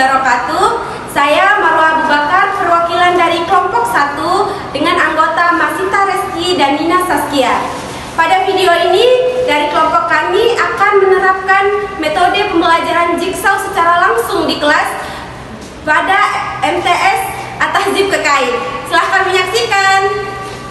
wabarakatuh. Saya Marwa Abu Bakar, perwakilan dari kelompok 1 dengan anggota Masita Reski dan Nina Saskia. Pada video ini, dari kelompok kami akan menerapkan metode pembelajaran jigsaw secara langsung di kelas pada MTS At-Tahzib Kekait. Silahkan menyaksikan.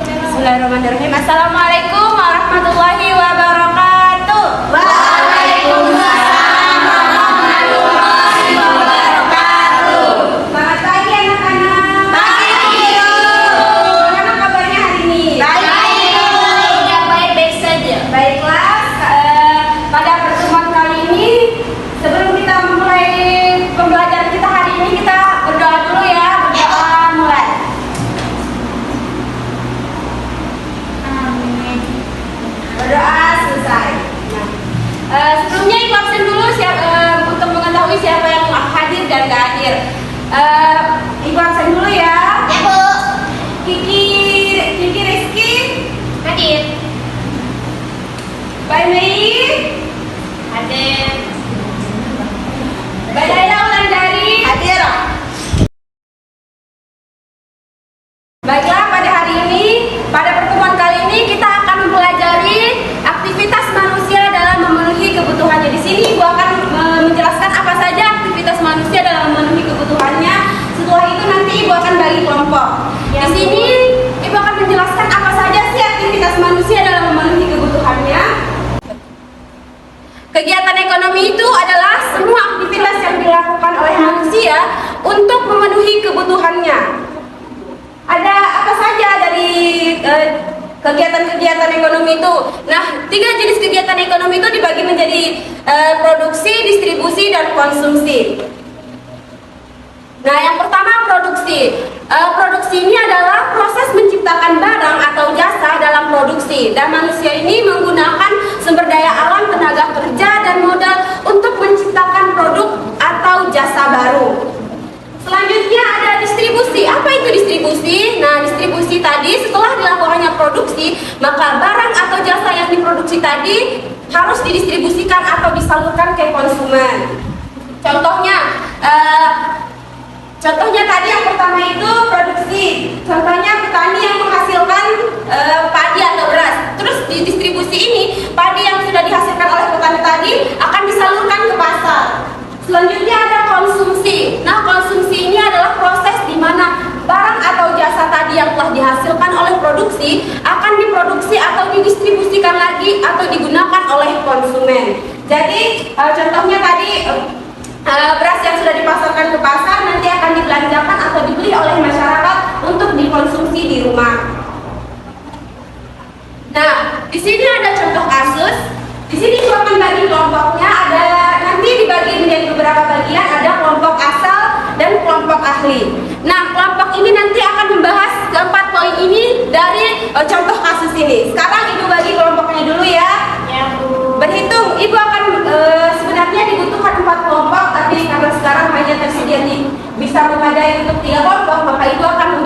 Bismillahirrahmanirrahim. Assalamualaikum warahmatullahi wabarakatuh. Waalaikumsalam warahmatullahi wabarakatuh. Selamat pagi anak-anak. Pagi. Bagaimana kabarnya hari ini? Baik. Ya, baik-baik saja. Baiklah, pada pertemuan kali ini, sebelum kita memulai pembelajaran kita hari ini, kita berdoa dulu ya. Berdoa mulai. Berdoa selesai. Nah, sebelumnya ibu absen dulu untuk mengetahui siapa yang hadir dan gak hadir. Ibu absen dulu ya. Ya Bu. Kiki Rizky hadir. Mbak Mei hadir. Mbak Daila Wulandari hadir. Baiklah, pada hari ini, pada pertemuan kali ini kita akan mempelajari aktivitas manusia dalam memenuhi kebutuhannya. Di sini Ibu akan menjelaskan apa saja aktivitas manusia dalam memenuhi kebutuhannya. Setelah itu nanti Ibu akan bagi kelompok. Di sini Ibu akan menjelaskan apa saja sih aktivitas manusia dalam memenuhi kebutuhannya. Kegiatan ekonomi itu adalah semua aktivitas yang dilakukan oleh manusia untuk memenuhi kebutuhannya. Ada apa saja dari kegiatan-kegiatan ekonomi itu? Nah, 3 jenis kegiatan ekonomi itu dibagi menjadi produksi, distribusi, dan konsumsi. Nah, yang pertama produksi. Produksi ini adalah proses menciptakan barang atau jasa dalam produksi, dan manusia ini menggunakan sumber daya alam, tenaga kerja, dan modal untuk menciptakan produk atau jasa baru. Selanjutnya ada distribusi. Apa itu distribusi? Nah, distribusi tadi setelah dilakukannya produksi, maka barang atau jasa yang diproduksi tadi harus didistribusikan atau disalurkan ke konsumen. Contohnya tadi yang pertama itu produksi. Contohnya petani yang menghasilkan padi atau beras. Terus di distribusi ini, padi yang sudah dihasilkan oleh petani tadi akan disalurkan ke pasar. Selanjutnya ada konsumsi. Nah, konsumsi ini adalah proses di mana barang atau jasa tadi yang telah dihasilkan oleh produksi akan diproduksi atau didistribusikan lagi atau digunakan oleh konsumen. Jadi contohnya tadi beras yang sudah dipasarkan ke pasar nanti akan dibelanjakan atau dibeli oleh masyarakat untuk dikonsumsi di rumah. Nah, di sini ada contoh kasus. Di sini cuma akan bagi kelompoknya, ada nanti dibagi menjadi beberapa bagian, ada kelompok asal dan kelompok ahli. Nah, kelompok ini nanti akan membahas keempat poin ini dari contoh kasus ini. Sekarang Ibu bagi kelompoknya dulu ya. Ya, Bu. Berhitung, Ibu akan sebenarnya dibutuhkan 4 kelompok, tapi karena sekarang hanya tersedia bisa memadai untuk 3 kelompok, maka Ibu akan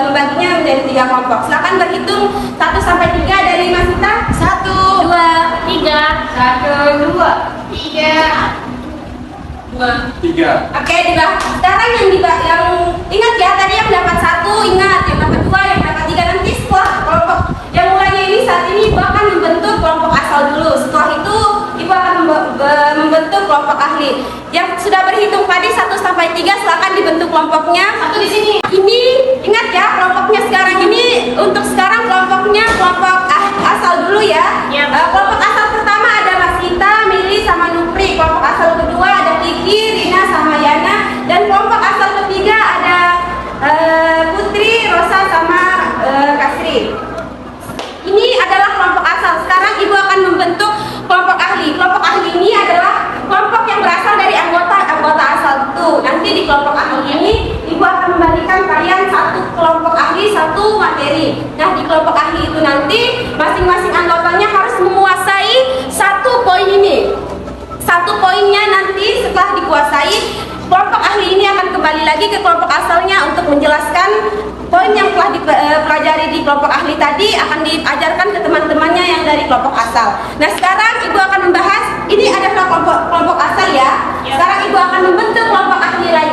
membaginya menjadi 3 kelompok. Silakan berhitung 1 sampai 3 dari Masita. 1, 2, 3. 1, 2, 3. 2, 3. Oke, sekarang yang ingat ya, tadi yang dapat 1 ingat, yang dapat 2, yang dapat 3, nanti setelah kelompok yang mulainya ini saat ini Ibu akan membentuk kelompok asal dulu. Setelah itu Ibu akan membentuk kelompok ahli. Yang sudah berhitung tadi 1 sampai 3 silakan dibentuk kelompoknya. 1 di sini. Ini ingat ya, kelompoknya sekarang ini untuk sekarang kelompoknya kelompok asal dulu ya. Kelompok asal pertama ada Masita, Mili sama Nupri. Kelompok asal kedua ada Kiki, Rina sama Yana, dan kelompok asal ketiga ada Putri, Rosa sama Kasri. Ini adalah kelompok asal. Sekarang Ibu akan membentuk kelompok ahli. Kelompok ahli ini adalah kelompok yang berasal dari anggota asal itu. Nanti di kelompok ahli ini Ibu akan membagikan kalian 1 kelompok ahli, 1 materi. Nah, di kelompok ahli itu nanti masing-masing anggotanya harus menguasai 1 poin ini. 1 poinnya nanti setelah dikuasai, kelompok ahli ini akan kembali lagi ke kelompok asalnya untuk menjelaskan poin yang telah dipelajari di kelompok ahli tadi akan diajarkan ke teman-temannya yang dari kelompok asal. Nah, sekarang Ibu akan membahas, ini adalah kelompok asal ya. Sekarang Ibu akan membentuk kelompok ahli lagi.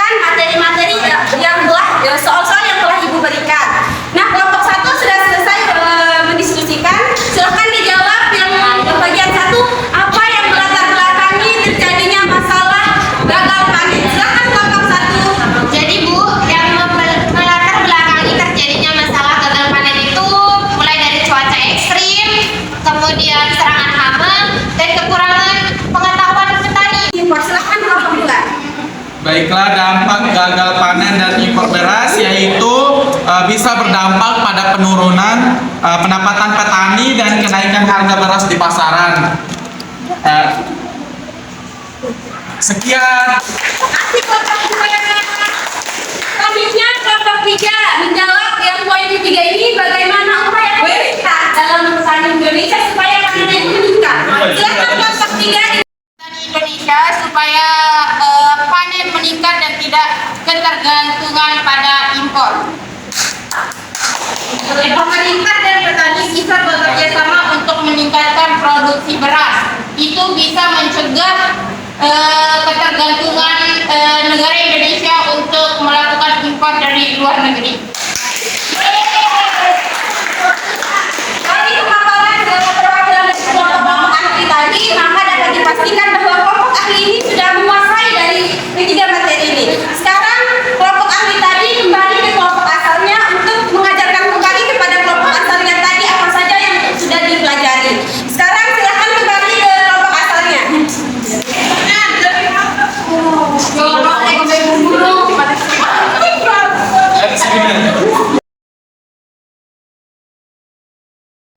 menjelaskan materi-materi yang telah soal-soal yang telah Ibu berikan. Nah, kelompok 1 sudah selesai mendiskusikan. Silakan dijawab yang bagian 1, apa yang melatar belakangi terjadinya masalah gagal panen. Silakan kelompok 1. Jadi Bu, yang melatar belakangi terjadinya masalah gagal panen itu mulai dari cuaca ekstrim, kemudian serangan hama, dan kekurangan pengetahuan petani. Silakan kelompok 2. Baiklah, dampak gagal panen dan impor beras yaitu bisa berdampak pada penurunan pendapatan petani dan kenaikan harga beras di pasaran. Sekian. Kasih kelompok 2. Selanjutnya kelompok 3 menjawab yang poin 3 ini, bagaimana upaya pemerintah dalam petani Indonesia supaya panennya itu meningkat. Silakan kelompok 3. Petani Indonesia supaya panen meningkat dan tidak ketergantungan pada impor. Pemerintah dan petani bisa bekerja sama untuk meningkatkan produksi beras. Itu bisa mencegah ketergantungan negara Indonesia untuk melakukan impor dari luar negeri. Dari pemaparan perwakilan dari kelompok ahli tadi, maka dapat dipastikan bahwa kelompok ahli ini sudah menguasai dari ketiga materi ini. Sekarang kelompok ahli tadi kembali ke kelompok asalnya untuk mengajarkan kembali kepada kelompok asalnya tadi apa saja yang sudah dipelajari. Sekarang silakan kembali ke kelompok asalnya.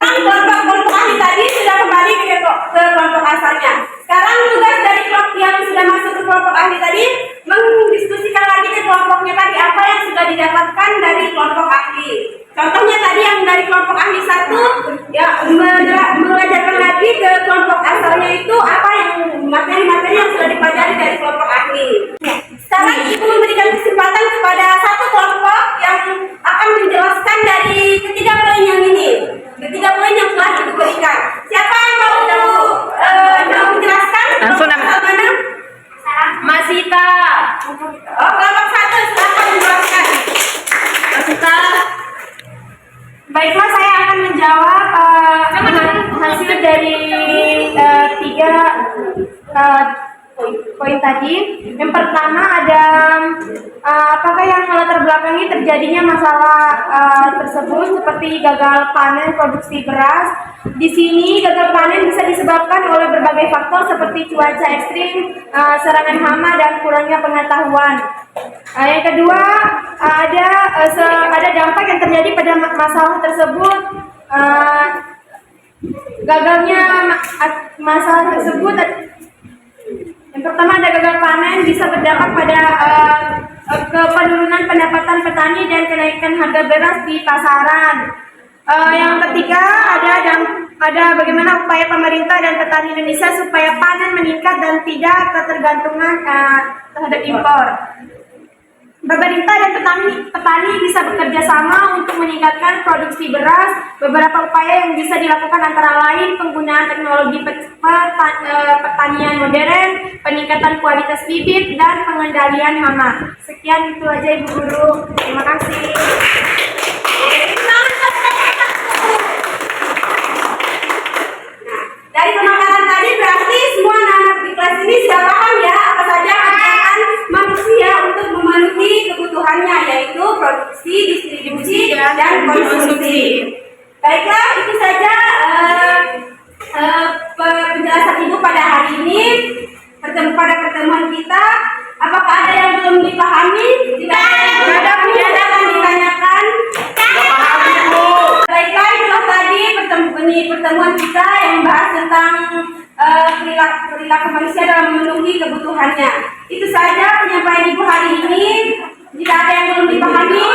Kelompok ahli tadi sudah kembali ke kelompok asalnya. Sekarang tugas dari kelompok yang sudah masuk ke kelompok ahli tadi mendiskusikan lagi ke kelompoknya tadi apa yang sudah didapatkan dari kelompok ahli. Contohnya tadi yang dari kelompok ahli 1 ya mengajarkan lagi ke kelompok asalnya itu apa yang materi-materi yang sudah dipelajari dari kelompok ahli. Sekarang Ibu memberikan kesempatan kepada satu kelompok yang akan menjelaskan dari ketiga poin yang ini. Ketiga poin yang telah Ibu berikan. Siapa yang mau menjelaskan? Langsung nama. Mana? Mas Sita. Oh, kelompok 1 silakan menjelaskan. Mas Sita. Baiklah, saya akan menjawab hasil dari tiga poin tadi. Yang pertama ada apakah yang melatar belakangi terjadinya masalah tersebut seperti gagal panen produksi beras. Di sini gagal panen bisa disebabkan oleh berbagai faktor seperti cuaca ekstrim, serangan hama dan kurangnya pengetahuan. Yang kedua ada dampak yang terjadi pada masalah tersebut. Gagalnya masalah tersebut. Yang pertama ada gagal panen bisa berdampak pada penurunan pendapatan petani dan kenaikan harga beras di pasaran. Yang ketiga ada bagaimana upaya pemerintah dan petani Indonesia supaya panen meningkat dan tidak ketergantungan terhadap impor. Pemerintah dan petani bisa bekerja sama untuk meningkatkan produksi beras. Beberapa upaya yang bisa dilakukan antara lain penggunaan teknologi pertanian modern, peningkatan kualitas bibit, dan pengendalian hama. Sekian itu aja Ibu Guru. Terima kasih. Dari pemaparan tadi berarti semua anak-anak di kelas ini sudah paham ya apa saja kegiatan manusia untuk memenuhi kebutuhannya, yaitu produksi, distribusi, dan konsumsi. Baiklah, itu saja penjelasan Ibu pada hari ini. Pada pertemuan kita, apakah ada yang belum dipahami? Jika ada yang akan ditanyakan. Baiklah, itulah tadi pertemuan kita yang membahas tentang perilaku manusia dalam memenuhi kebutuhannya. Itu saja penyampaian Ibu hari ini. Jika ada yang belum dipahami,